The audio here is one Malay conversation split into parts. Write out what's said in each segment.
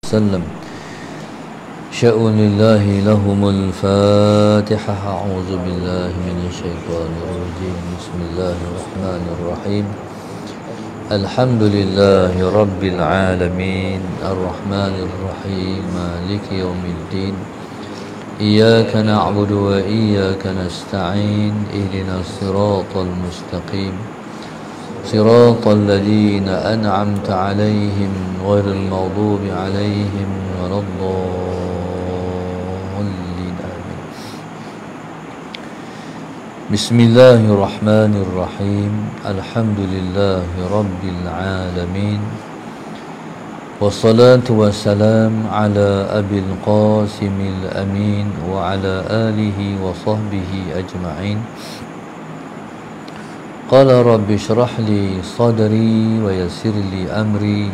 وسلم شأن الله لهم الفاتحة. أعوذ بالله من الشيطان الرجيم. بسم الله الرحمن الرحيم. الحمد لله رب العالمين الرحمن الرحيم مالك يوم الدين. إياك نعبد وإياك نستعين. اهدنا الصراط المستقيم صراط الذين أنعمت عليهم غير المغضوب عليهم ولا الضالين. آمين. بسم الله الرحمن الرحيم. الحمد لله رب العالمين والصلاة والسلام على أبي القاسم الأمين وعلى آله وصحبه أجمعين. قال رب اشرح لي صدري ويسر لي أمري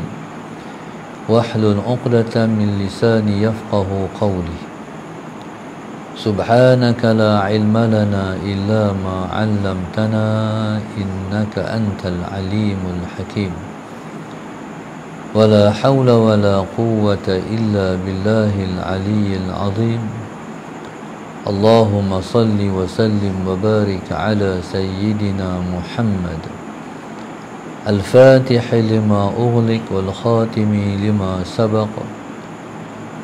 واحلل عقدة من لساني يفقه قولي. سبحانك لا علم لنا إلا ما علمتنا إنك أنت العليم الحكيم. ولا حول ولا قوة إلا بالله العلي العظيم. اللهم صل وسلم وبارك على سيدنا محمد الفاتح لما أغلق والخاتم لما سبق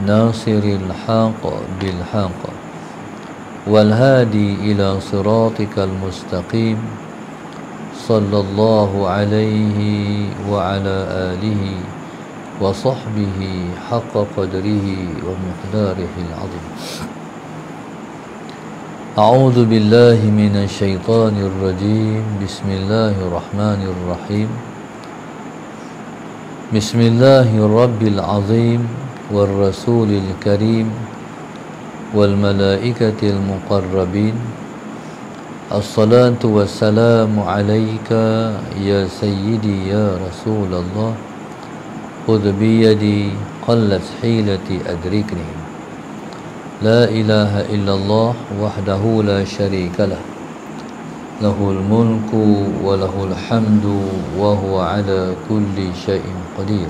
ناصر الحق بالحق والهادي إلى صراطك المستقيم صلى الله عليه وعلى آله وصحبه حق قدره ومقداره العظيم. أعوذ بالله من الشيطان الرجيم. بسم الله الرحمن الرحيم. بسم الله الرب العظيم والرسول الكريم والملائكة المقربين. الصلاة والسلام عليك يا سيدي يا رسول الله. خذ بيدي قلت حيلتي أدركني. لا إله إلا الله وحده لا شريك له له الملك وله الحمد وهو على كل شيء قدير.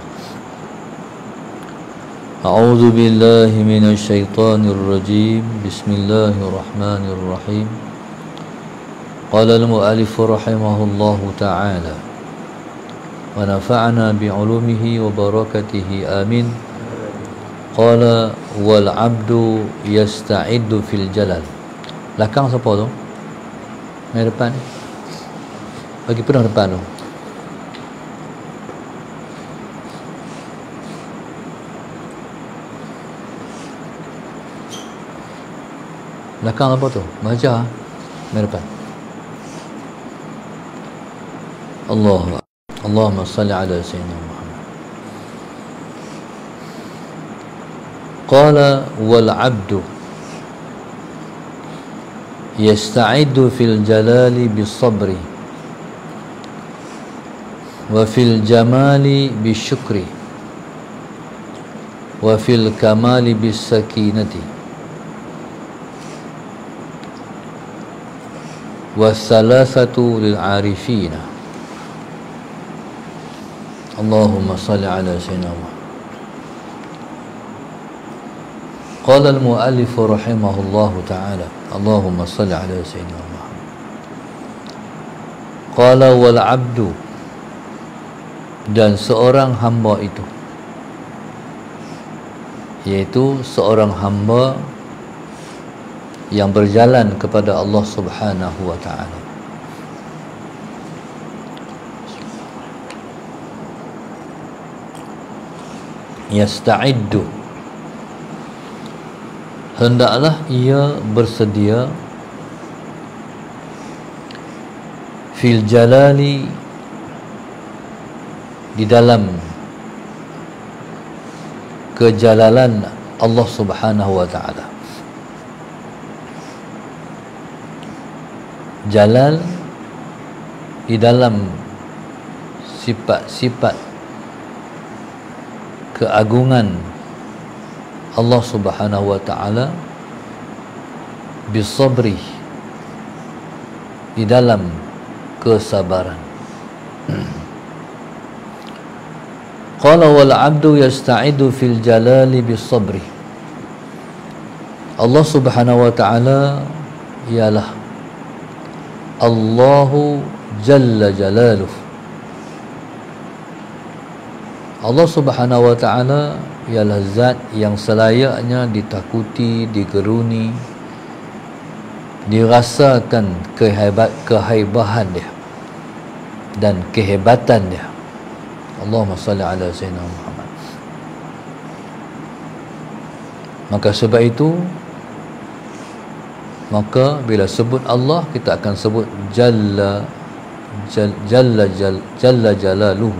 أعوذ بالله من الشيطان الرجيم. بسم الله الرحمن الرحيم. قال المؤلف رحمه الله تعالى ونفعنا بعلومه وبركاته آمين. قال والعبد يستعد في الجلال. Belakang siapa tu? Yang depan ni. Bagi penuh depan tu. Belakang apa tu? Baca. Yang depan. Allahumma salli ala sayyidina Muhammad. Qala wal abdu yasta'iddu fil jalali bis sabri wa fil jamali bis syukri wa fil kamali bis sakinati wa salasatu lil arifina. Allahumma salli ala sayyidina Muhammad. قال المؤلف رحمه الله تعالى اللهم صل على سيدنا محمد. قال والعبد, dan seorang hamba itu, yaitu seorang hamba yang berjalan kepada Allah Subhanahu wa ta'ala. Yasta'iddu, hendaklah ia bersedia fil jalali, di dalam kejalalan Allah Subhanahu wa ta'ala. Jalal di dalam sifat-sifat keagungan Allah Subhanahu wa ta'ala, bisabri, di dalam kesabaran. Qala wal abdu yasta'idu fil jalali bis sabri. Allah Subhanahu wa ta'ala ialah Allahu Jalla Jalaluh. Allah Subhanahu wa ta'ala ialah zat yang selayaknya ditakuti, digeruni, dirasakan kehaibahan dia dan kehebatan dia. Allahumma salli ala Sayyidina Muhammad. Maka sebab itu, maka bila sebut Allah, kita akan sebut Jalla Jalaluhu.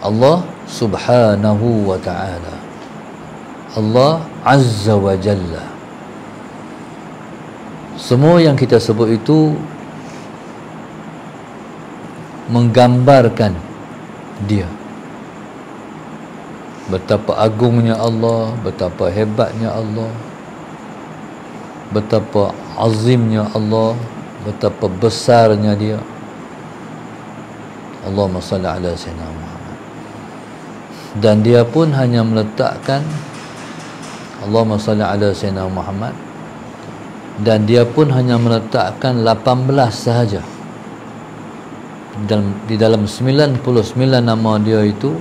Allah Subhanahu wa ta'ala, Allah Azza wa Jalla. Semua yang kita sebut itu menggambarkan dia, betapa agungnya Allah, betapa hebatnya Allah, betapa azimnya Allah, betapa besarnya dia. Allahumma salli ala Sayyidina Muhammad. Dan dia pun hanya meletakkan Allahumma salli ala Sayyidina Muhammad, dan dia pun hanya meletakkan 18 sahaja di dalam 99 nama dia itu,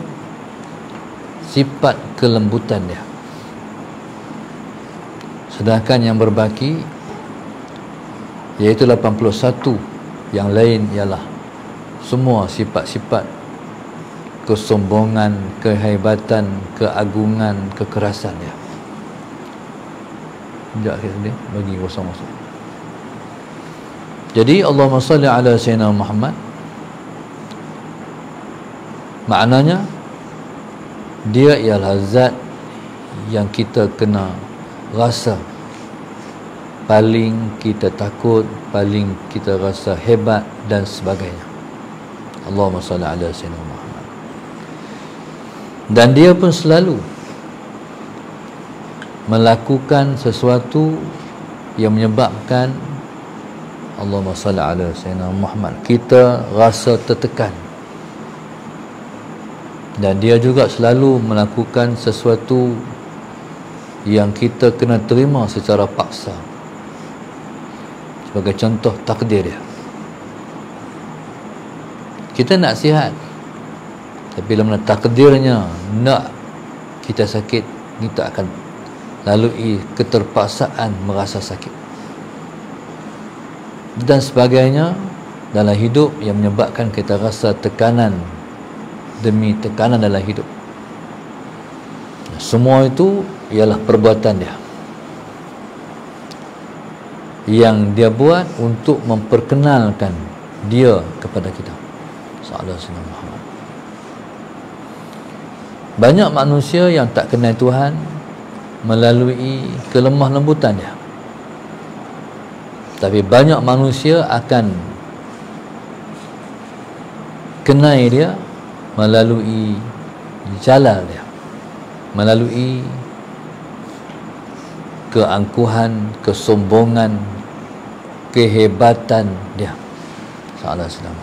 sifat kelembutan dia. Sedangkan yang berbaki iaitu 81 yang lain ialah semua sifat-sifat kesombongan, kehebatan, keagungan, kekerasan dia. Sekejap dia bagi kosong masuk. Jadi Allahumma salli ala Sayyidina Muhammad, maknanya dia ialah zat yang kita kena rasa, paling kita takut, paling kita rasa hebat dan sebagainya. Allahumma salli ala Sayyidina Muhammad. Dan dia pun selalu melakukan sesuatu yang menyebabkan Allahumma salli ala Sayyidina Muhammad kita rasa tertekan. Dan dia juga selalu melakukan sesuatu yang kita kena terima secara paksa. Sebagai contoh, takdir dia. Kita nak sihat, tapi bila mana takdirnya nak kita sakit, kita akan lalui keterpaksaan merasa sakit dan sebagainya dalam hidup yang menyebabkan kita rasa tekanan demi tekanan dalam hidup. Semua itu ialah perbuatan dia yang dia buat untuk memperkenalkan dia kepada kita. Sallallahu alaihi wasallam. Banyak manusia yang tak kenal Tuhan melalui kelemah lembutan dia, tapi banyak manusia akan kenal dia melalui jalal dia, melalui keangkuhan, kesombongan, kehebatan dia. Sallallahu alaihi wasallam.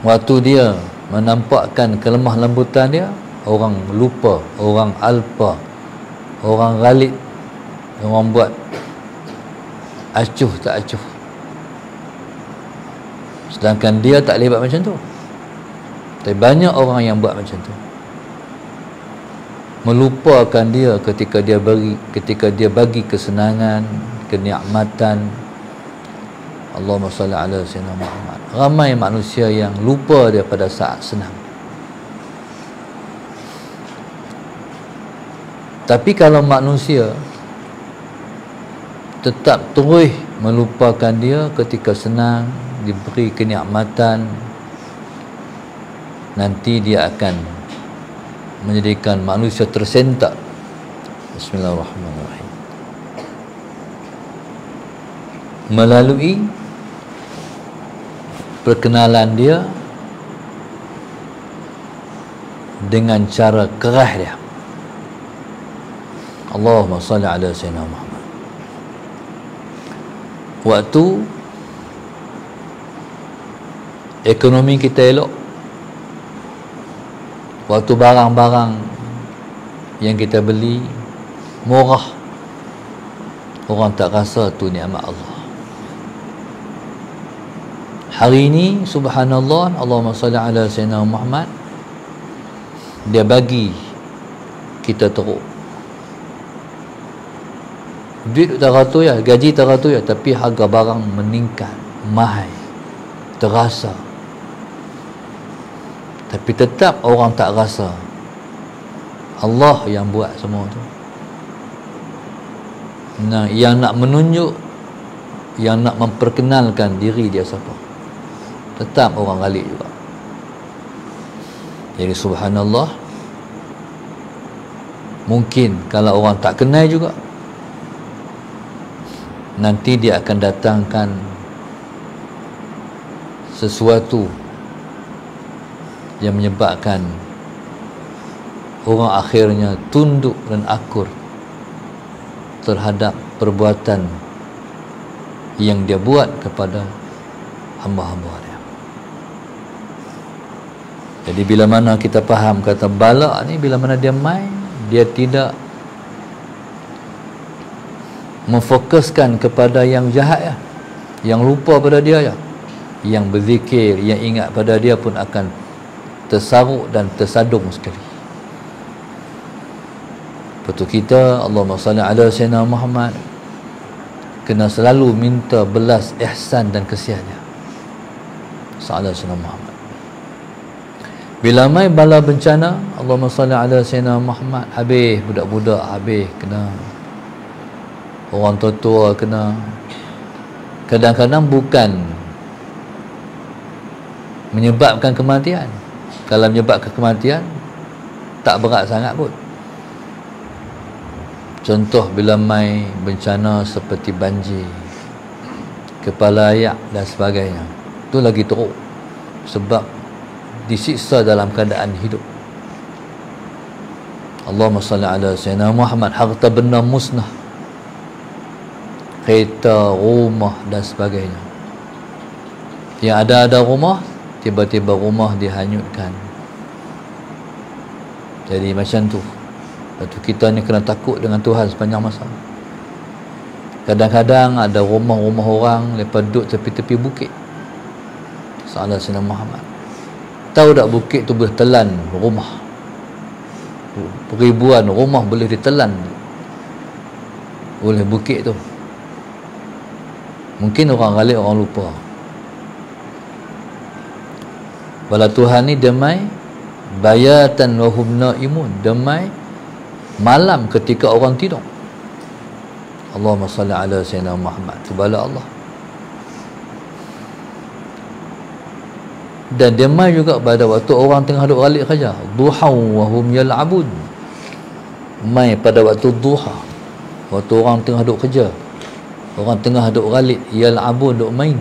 Waktu dia menampakkan kelemah lembutan dia, orang lupa, orang alpa, orang ghalib, orang buat acuh tak acuh. Sedangkan dia tak boleh buat macam tu. Tapi banyak orang yang buat macam tu, melupakan dia ketika dia bagi kesenangan, kenikmatan. Allahumma salli ala Sayyidina Muhammad. Ramai manusia yang lupa dia pada saat senang. Tapi kalau manusia tetap terus melupakan dia ketika senang, diberi kenikmatan, nanti dia akan menjadikan manusia tersentak. Bismillahirrahmanirrahim. Melalui perkenalan dia dengan cara keras dia. Allahumma salli ala Sayyidina Muhammad. Waktu ekonomi kita elok, waktu barang-barang yang kita beli murah, orang tak rasa tu nikmat Allah. Hari ini subhanallah, Allahumma salli ala sayyidina Muhammad, dia bagi kita teruk. Duit tak ratus ya, gaji tak ratus ya, tapi harga barang meningkat, mahal, terasa. Tapi tetap orang tak rasa. Allah yang buat semua tu. Nah, yang nak menunjuk, yang nak memperkenalkan diri dia siapa, tetap orang galik juga. Jadi subhanallah, mungkin kalau orang tak kenal juga, nanti dia akan datangkan sesuatu yang menyebabkan orang akhirnya tunduk dan akur terhadap perbuatan yang dia buat kepada hamba-hamba dia. Jadi bila mana kita faham kata bala ni, bila mana dia main, dia tidak memfokuskan kepada yang jahat ya, yang lupa pada dia ya, yang berzikir, yang ingat pada dia pun akan tersaruk dan tersadung sekali. Betul kita, Allahumma salli ala sayyidina Muhammad, kena selalu minta belas ihsan dan kesiannya. Sallallahu alaihi Muhammad. Bila mai bala bencana, Allahumma salli ala sayyidina Muhammad, habis budak-budak, habis kena, orang tua-tua kena. Kadang-kadang bukan menyebabkan kematian. Kalau menyebabkan kematian, tak berat sangat pun. Contoh bila mai bencana seperti banjir, kepala ayak dan sebagainya, tu lagi teruk, sebab disiksa dalam keadaan hidup. Allahumma salli ala sayyidina Muhammad, harta benda musnah, kereta, rumah dan sebagainya. Yang ada rumah, tiba-tiba rumah dihanyutkan. Jadi macam tu. Lepas tu kita ni kena takut dengan Tuhan sepanjang masa. Kadang-kadang ada rumah-rumah orang lepas duduk tepi-tepi bukit. Sallallahu alaihi Muhammad. Tahu tak bukit tu boleh telan rumah. Ribuan rumah boleh ditelan oleh bukit tu. Mungkin orang galik, orang lupa. Bala Tuhan ni demai bayatan wa hum naimun, demai malam ketika orang tidur. Allahumma salli ala sayyidina Muhammad. Bala Allah. Dan demai juga pada waktu orang tengah duk galik saja. Duha wa hum yal'abun. Mai pada waktu duha, waktu orang tengah duk kerja, orang tengah duk galik, yal'abun, duk main.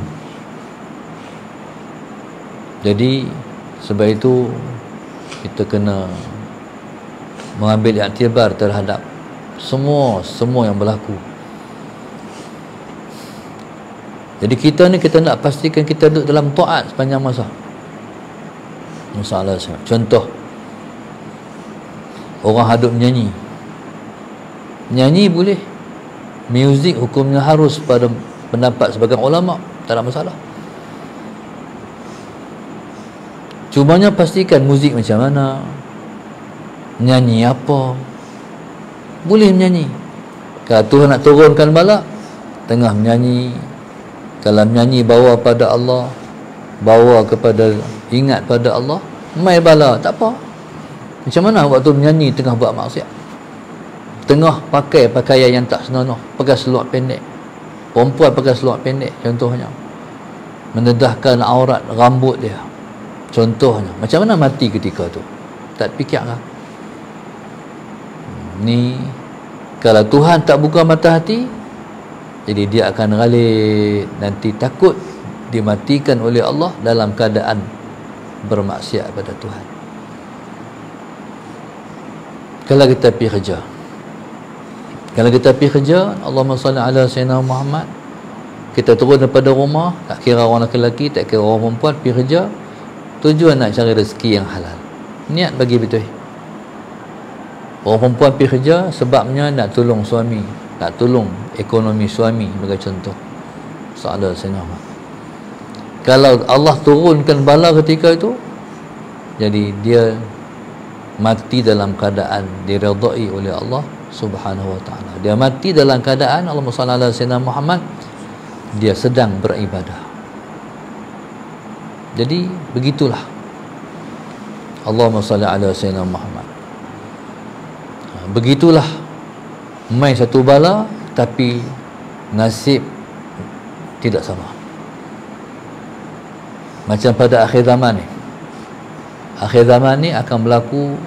Jadi sebab itu kita kena mengambil iktibar terhadap semua yang berlaku. Jadi kita ni, kita nak pastikan kita duduk dalam taat sepanjang masa. Masalah contoh, orang hadut menyanyi. Menyanyi boleh, muzik hukumnya harus pada pendapat sebagian ulama, tak ada masalah. Cumanya pastikan muzik macam mana, menyanyi apa. Boleh menyanyi. Kalau Tuhan nak turunkan bala, tengah menyanyi, kalau menyanyi bawa pada Allah, bawa kepada ingat pada Allah, mai bala, tak apa. Macam mana waktu menyanyi tengah buat maksiat, tengah pakai pakaian yang tak senonoh, pakai seluar pendek, perempuan pakai seluar pendek contohnya, mendedahkan aurat rambut dia contohnya, macam mana mati ketika tu? Tak fikirkah? Ni kalau Tuhan tak buka mata hati, jadi dia akan galik, nanti takut dimatikan oleh Allah dalam keadaan bermaksiat pada Tuhan. Kalau kita pergi kerja, kalau kita pergi kerja, Allahumma salli ala sayyidina Muhammad, kita turun daripada rumah, tak kira orang lelaki, tak kira orang perempuan, pergi kerja, tujuan nak cari rezeki yang halal. niat bagi betul. Orang perempuan pergi kerja sebabnya nak tolong suami, nak tolong ekonomi suami sebagai contoh. Soalan saya nak. Kalau Allah turunkan bala ketika itu, jadi dia mati dalam keadaan diridai oleh Allah Subhanahu wa taala. Dia mati dalam keadaan Allahumma shalli ala sayyidina Muhammad, dia sedang beribadah. Jadi begitulah. Allahumma shalli ala sayyidina Muhammad. Begitulah main satu bala tapi nasib tidak sama. Macam pada akhir zaman ni. Akhir zaman ni akan berlaku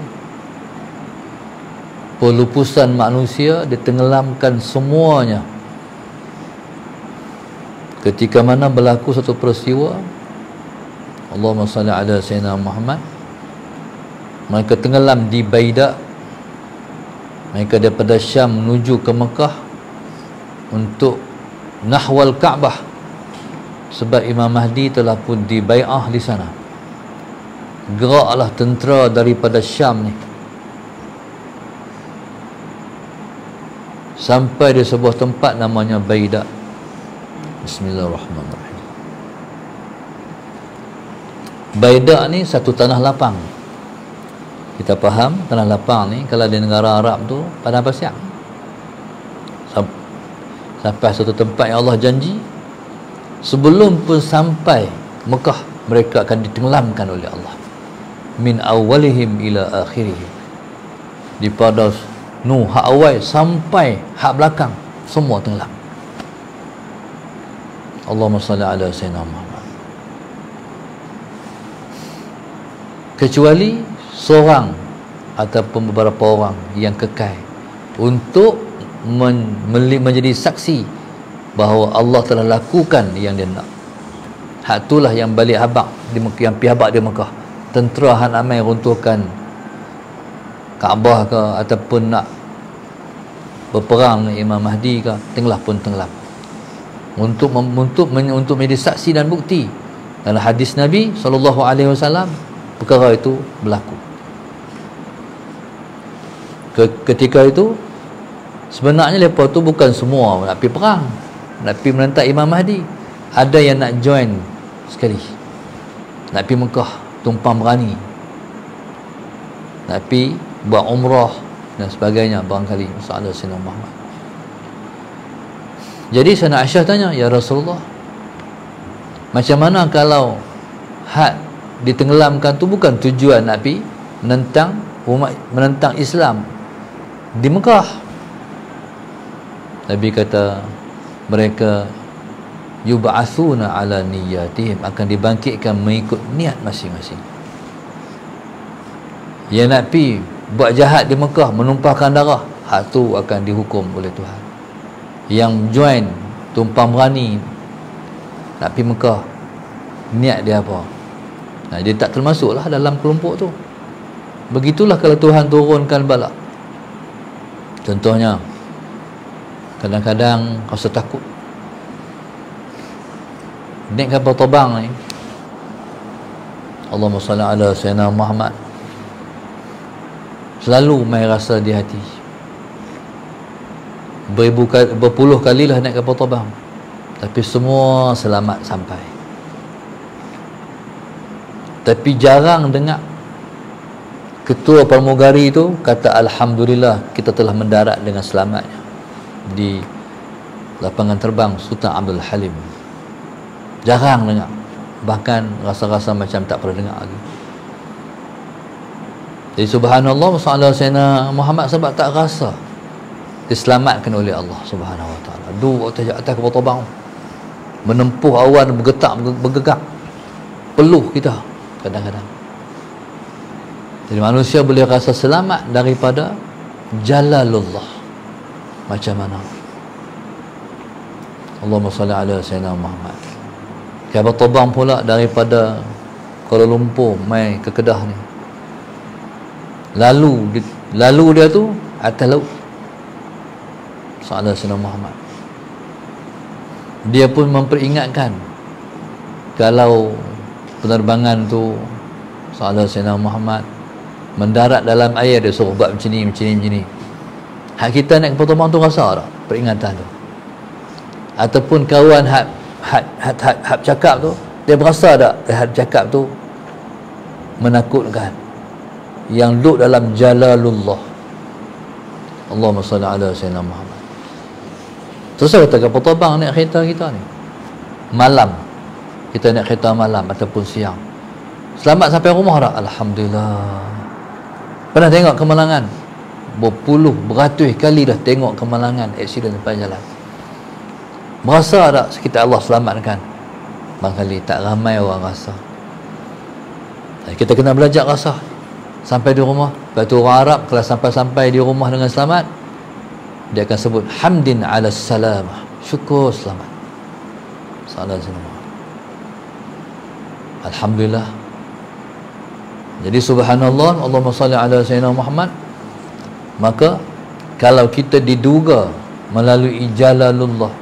pelupusan manusia, ditenggelamkan semuanya. Ketika mana berlaku satu peristiwa, Allahumma salli ala sayyidina Muhammad, mereka tenggelam di Baida. Mereka daripada Syam menuju ke Mekah untuk nahwal Kaabah, sebab Imam Mahdi telah pun dibai'ah di sana. Geraklah tentera daripada Syam ni sampai di sebuah tempat namanya Baida. Bismillahirrahmanirrahim. Baida ni satu tanah lapang. Kita faham tanah lapang ni kalau di negara Arab tu padang pasir. Sampai satu tempat yang Allah janji, sebelum pun sampai Mekah mereka akan ditenggelamkan oleh Allah. Min awalihim ila akhirihim. Daripada Nuh hak awal sampai hak belakang semua tenggelam. Allahumma salli ala sayyidina Muhammad. Kecuali seorang ataupun beberapa orang yang kekal untuk menjadi saksi bahawa Allah telah lakukan yang dia nak. Hak itulah yang balik habaq di Mekah, yang pi habaq di Mekah. Tentera han amai runtuhkan Kaabah ke ataupun nak berperang dengan Imam Mahdi ke, tenggelam pun tenggelam. Untuk menjadi saksi dan bukti dalam hadis Nabi SAW, perkara itu berlaku. Ketika itu sebenarnya mereka tu bukan semua nak pergi perang, nak pergi menentang Imam Mahdi. Ada yang nak join sekali, nak pergi Mekah tumpang berani, nak pergi buat umrah dan sebagainya barangkali. Sallallahu alaihi wasallam. Jadi Sayyidina Aisyah tanya, ya Rasulullah, macam mana kalau had ditenggelamkan tu bukan tujuan nak pergi menentang umat, menentang Islam di Mekah? Nabi kata, mereka yub'atsuna ala niyyatihim, akan dibangkitkan mengikut niat masing-masing. Yang nak pergi buat jahat di Mekah, menumpahkan darah, hak tu akan dihukum oleh Tuhan. Yang join tumpang berani nak pergi Mekah, niat dia apa? Nah, dia tak termasuklah dalam kelompok tu. Begitulah kalau Tuhan turunkan bala. Contohnya, kadang-kadang rasa takut naik kapal terbang ni, Allahumma salli ala sayyidina Muhammad, selalu main rasa di hati. Berpuluh kalilah naik kapal terbang, tapi semua selamat sampai. Tapi jarang dengar ketua pramugari itu kata alhamdulillah kita telah mendarat dengan selamatnya di lapangan terbang Sultan Abdul Halim. Jarang dengar, bahkan rasa-rasa macam tak pernah dengar lagi. Jadi subhanallah, sallallahu alaihi Muhammad sebab tak rasa diselamatkan oleh Allah Subhanahu wa taala. Duduk atas kapal terbang, menempuh awan bergetak bergegak, peluh kita kadang-kadang. Jadi manusia boleh rasa selamat daripada jalalullah. Macam mana? Allahumma salli ala sayyidina Muhammad. Kapal terbang pula daripada Kuala Lumpur mai ke Kedah ni, lalu dia tu atas laut. Sallallahu alaihi Muhammad. Dia pun memperingatkan kalau penerbangan tu, sallallahu alaihi Muhammad, mendarat dalam air, dia suruh buat macam ni. Hak kita naik kapal terbang tu rasa tak peringatan tu? Ataupun kawan hak cakap tu, dia berasa tak hak cakap tu menakutkan, yang duduk dalam jalalullah. Allahumma salli ala sayyidina Muhammad. Terus kata kapal terbang naik kereta kita ni malam, kita naik kereta malam ataupun siang, selamat sampai rumah tak? Alhamdulillah. Pernah tengok kemalangan? Berpuluh, beratus kali dah tengok kemalangan, aksiden depan jalan. Merasa tak sekitar Allah selamatkan? Barangkali tak ramai orang rasa. Kita kena belajar rasa sampai di rumah. Lepas tu orang Arab kalau sampai di rumah dengan selamat, dia akan sebut hamdin ala salamah, syukur selamat. Salam selamat. Alhamdulillah. Jadi subhanallah, Allahumma salli ala sayyidina Muhammad. Maka kalau kita diduga melalui jalalullah,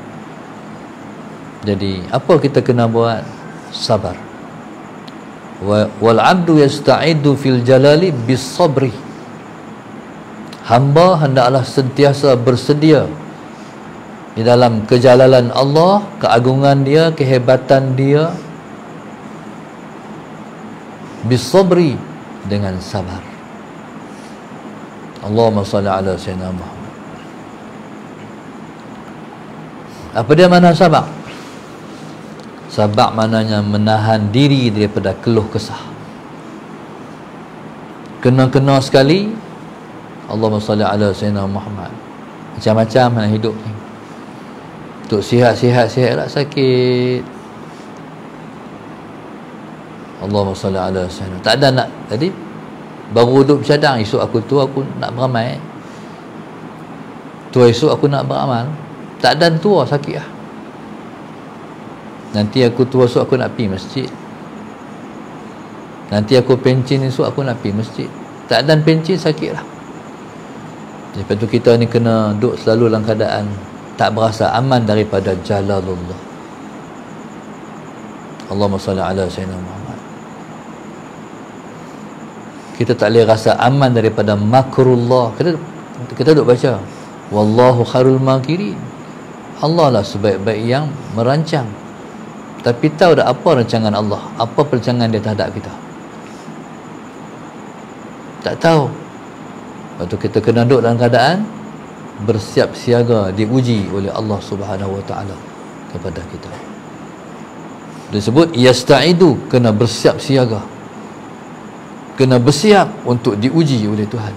jadi apa kita kena buat? Sabar. Wal abdu yasta'idu fil jalali bis sabri. Hamba hendaklah sentiasa bersedia di dalam kejalalan Allah, keagungan dia, kehebatan dia, bis sabri, dengan sabar. Allahumma salli ala sayyidina Muhammad. Apa dia makna sabar? Sabar maknanya menahan diri daripada keluh kesah. Kena-kena sekali, Allahumma salli ala sayyidina Muhammad. Macam-macam mana hidup ni. Untuk sihat lah sakit. Allahumma salli ala sayyidina. Tak ada nak tadi baru duduk bercadang, esok aku nak beramal. Esok aku nak beramal. Tak ada tua sakit lah. Nanti aku tua esok aku nak pergi masjid. Nanti aku pencin esok aku nak pergi masjid. Tak ada pencin sakit lah. Lepas tu kita ni kena duduk selalu dalam keadaan tak berasa aman daripada jalalullah. Allahumma salli ala sayyidina Muhammad. Kita tak boleh rasa aman daripada makrullah. Kita duduk baca wallahu khairul makirin. Allah lah sebaik-baik yang merancang. Tapi tahu tak apa rancangan Allah? Apa perancangan dia terhadap kita? Tak tahu. Lepas tu kita kena duduk dalam keadaan bersiap siaga, diuji oleh Allah Subhanahu wa taala kepada kita. Disebut yasta'idu, kena bersiap siaga, kena bersiap untuk diuji oleh Tuhan.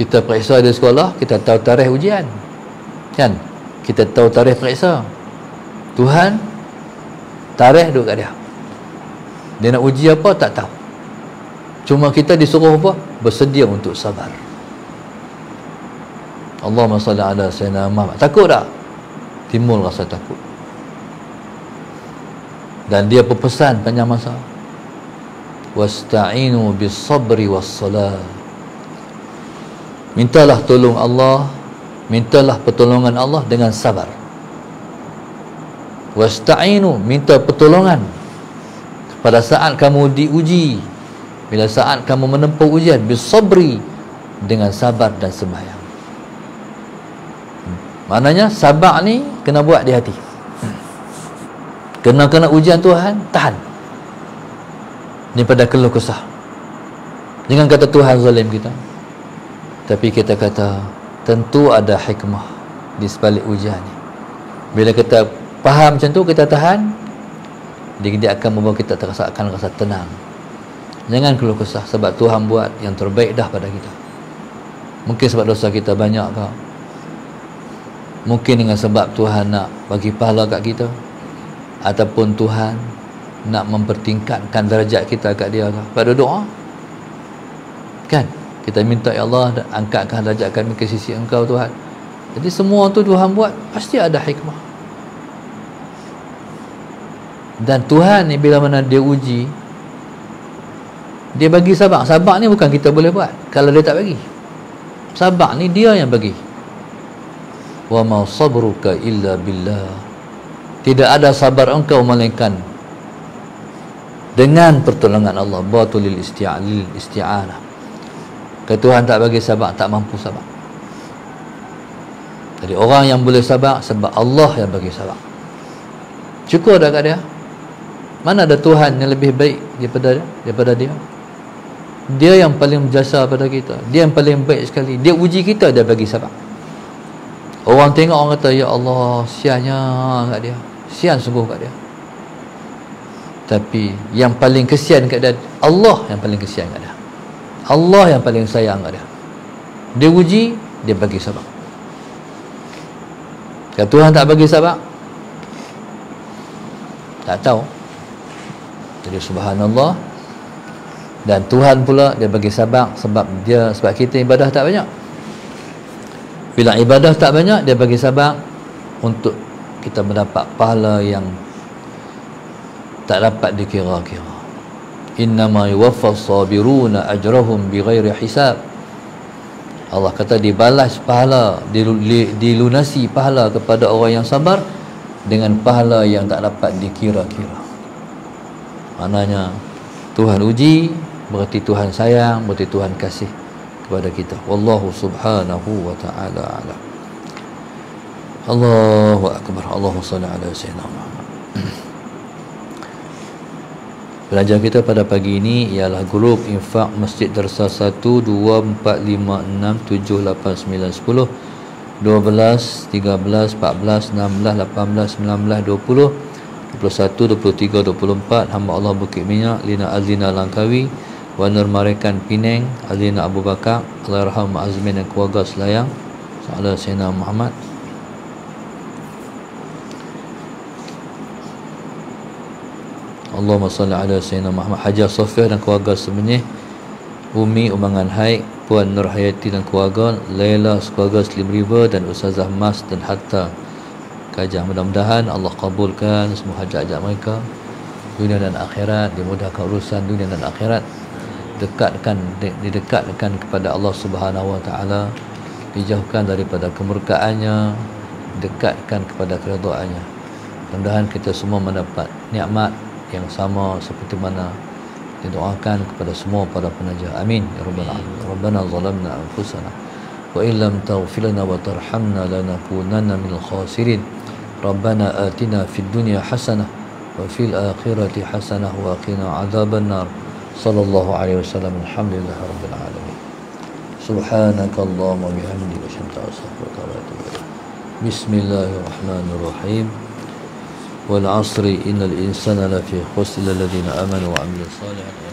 Kita periksa di sekolah, kita tahu tarikh ujian, kan? Kita tahu tarikh periksa. Tuhan tarikh duduk kat dia. Dia nak uji apa tak tahu. Cuma kita disuruh apa? Bersedia untuk sabar. Allahumma salli ala sayyidina Muhammad. Takut tak? Timbul rasa takut. Dan dia berpesan panjang masa, wasta'inu bis sabri was salat. Mintalah tolong Allah, mintalah pertolongan Allah dengan sabar. Wasta'inu, minta pertolongan pada saat kamu diuji, bila saat kamu menempuh ujian, bis sabri, dengan sabar dan sembahyang. Maknanya sabar ni kena buat di hati. Kena ujian Tuhan, tahan daripada keluh kesah. Jangan kata Tuhan zalim kita, tapi kita kata tentu ada hikmah di sebalik ujian ni. Bila kita faham macam tu, kita tahan, dia akan membawa kita akan rasa tenang. Jangan keluh kesah, sebab Tuhan buat yang terbaik dah pada kita. Mungkin sebab dosa kita banyak ke, mungkin dengan sebab Tuhan nak bagi pahala kat kita, ataupun Tuhan nak mempertingkatkan darjat kita kat dia ke. Pada doa kan kita minta, ya Allah, angkatkan darjat kami ke sisi Engkau Tuhan. Jadi semua tu Tuhan buat pasti ada hikmah. Dan Tuhan ni bila mana dia uji, dia bagi sabar. Sabar ni bukan kita boleh buat kalau dia tak bagi. Sabar ni dia yang bagi. Wa ma sabruka illa billah. Tidak ada sabar engkau melainkan dengan pertolongan Allah. Batulil isti'anah. Kalau Tuhan tak bagi sabar, tak mampu sabar. Jadi orang yang boleh sabar sebab Allah yang bagi sabar. Syukur dah kat dia. Mana ada Tuhan yang lebih baik daripada dia? Dia yang paling berjasa pada kita. Dia yang paling baik sekali. Dia uji kita, dia bagi sabar. Orang tengok, orang kata, ya Allah, siannya kat dia. Sian sungguh kat dia. Tapi yang paling kesian kat dia, Allah yang paling kesian kat dia. Allah yang paling sayang kat dia. Dia uji, dia bagi sabar. Kalau Tuhan tak bagi sabar, tak tahu. Jadi subhanallah. Dan Tuhan pula dia bagi sabar sebab kita ibadah tak banyak. Bila ibadah tak banyak, dia bagi sabar untuk kita mendapat pahala yang tak dapat dikira-kira. Innama yuwaffas sabiruna ajrahum bighairi hisab. Allah kata dibalas pahala, dilunasi pahala kepada orang yang sabar dengan pahala yang tak dapat dikira-kira. Maknanya Tuhan uji, berarti Tuhan sayang, berarti Tuhan kasih kepada kita. Wallahu subhanahu wa ta'ala a'lam. Allahu akbar. Allahumma shalli ala sayyidina Muhammad. Pelajaran kita pada pagi ini ialah grup infak Masjid Darsa 1 2 4 5 6 7 8 9 10 12 13 14 16 18 19 20 21 23 24 hamba Allah Bukit Minyak, Lina Azlina Langkawi, Wanur Marekan Penang, Azlina Abu Bakar, Allahyarham Azmin dan keluarga Selayang. Salam Sayyidina Muhammad. Allahumma salli ala Sayyidina Muhammad. Hajar Sofia dan keluarga sebenih, Umi Umangan Haik, Puan Nur Hayati dan keluarga, Laila keluarga Slim River dan Ustazah Mas dan Hatta Kajang. Mudah-mudahan Allah kabulkan semua hajat-hajat mereka dunia dan akhirat, dimudahkan urusan dunia dan akhirat, didekatkan kepada Allah Subhanahu wa taala, dijauhkan daripada kemurkaannya, dekatkan kepada keridhaannya. Mudah-mudahan kita semua mendapat nikmat yang sama seperti mana didoakan kepada semua para penaja. Amin ya rabbal alamin. Rabbana zalamna anfusana wa illam taghfir lana wa tarhamna lanakunanna minal khasirin. Rabbana atina fid dunya hasanah wa fil akhirati hasanah wa qina adzabannar. Sallallahu alaihi wasallam. Alhamdulillahi rabbil alamin. Subhanakallahumma wa bihamdika asyhadu an la ilaha illa anta astaghfiruka wa atubu ilaik. Bismillahirrahmanirrahim. والعصر إن الإنسان لفي خسر إلا الذين آمنوا وعملوا الصالحات